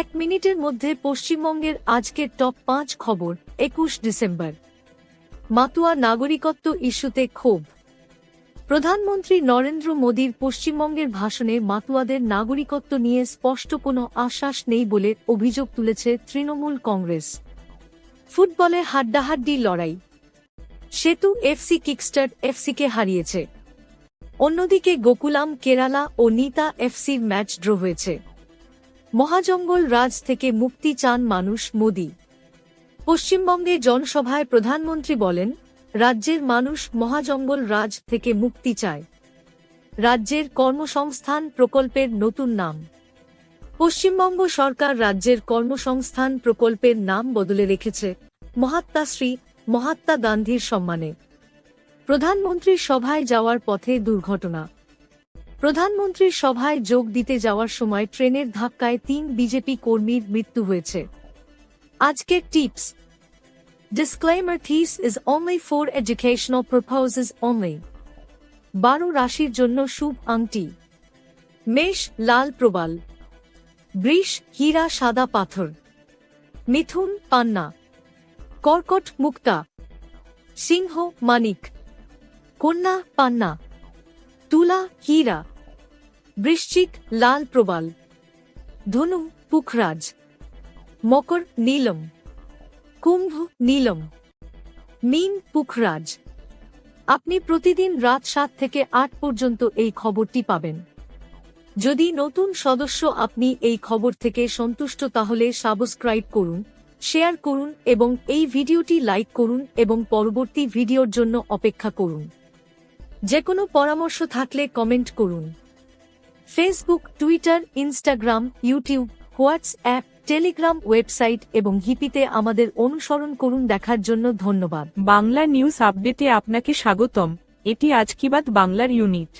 এক মিনিটের মধ্যে পশ্চিমবঙ্গের আজকের টপ ৫ খবর। ২১ ডিসেম্বর। মাতুয়া নাগরিকত্ব ইস্যুতে ক্ষোভ। প্রধানমন্ত্রী নরেন্দ্র মোদীর পশ্চিমবঙ্গের ভাষণে মাতুয়াদের নাগরিকত্ব নিয়ে স্পষ্ট কোনো আশ্বাস নেই বলে অভিযোগ তুলেছে তৃণমূল কংগ্রেস। ফুটবলে হাড্ডাহাড্ডি লড়াই। সেতু এফসি কিকস্টার্ট এফসিকে হারিয়েছে। অন্যদিকে গোকুলাম কেরালা ও নিতা এফসির ম্যাচ ড্র হয়েছে। মহাজঙ্গল রাজ থেকে মুক্তি চান মানুষ। মোদি পশ্চিমবঙ্গে জনসভায় প্রধানমন্ত্রী বলেন, রাজ্যের মানুষ মহাজঙ্গল রাজ থেকে মুক্তি চায়। রাজ্যের কর্মসংস্থান প্রকল্পের নতুন নাম। পশ্চিমবঙ্গ সরকার রাজ্যের কর্মসংস্থান প্রকল্পের নাম বদলে রেখেছে মহাত্মাশ্রী মহাত্মা গান্ধীর সম্মানে। প্রধানমন্ত্রীর সভায় যাওয়ার পথে দুর্ঘটনা। প্রধানমন্ত্রীর সভায় যোগ দিতে যাওয়ার সময় ট্রেনের ধাক্কায় ৩ বিজেপি কর্মীর মৃত্যু হয়েছে। আজকের tips. Disclaimer: This is only for educational purposes only. 12 রাশির জন্য শুভ আংটি। মেষ লাল প্রবাল, বৃষ হীরা সাদা পাথর, মিথুন পান্না, কর্কট মুক্তা, সিংহ মানিক, কন্যা পান্না, তুলা হীরা, বৃশ্চিক লাল প্রবাল, ধনু পুখরাজ, মকর নীলম, কুম্ভ নীলম, মীন পুখরাজ। আপনি প্রতিদিন রাত 7 থেকে 8 পর্যন্ত এই খবরটি পাবেন। যদি নতুন সদস্য আপনি এই খবর থেকে সন্তুষ্ট তাহলে সাবস্ক্রাইব করুন, শেয়ার করুন এবং এই ভিডিওটি লাইক করুন এবং পরবর্তী ভিডিওর জন্য অপেক্ষা করুন। যে কোনো পরামর্শ থাকলে কমেন্ট করুন। Facebook, Twitter, Instagram, YouTube, WhatsApp, Telegram, website এবং হিপিতে আমাদের অনুসরণ করুন। দেখার জন্য ধন্যবাদ। বাংলা নিউজ আপডেটে আপনাকে স্বাগতম। এটি আজ কি বাত বাংলার ইউনিট।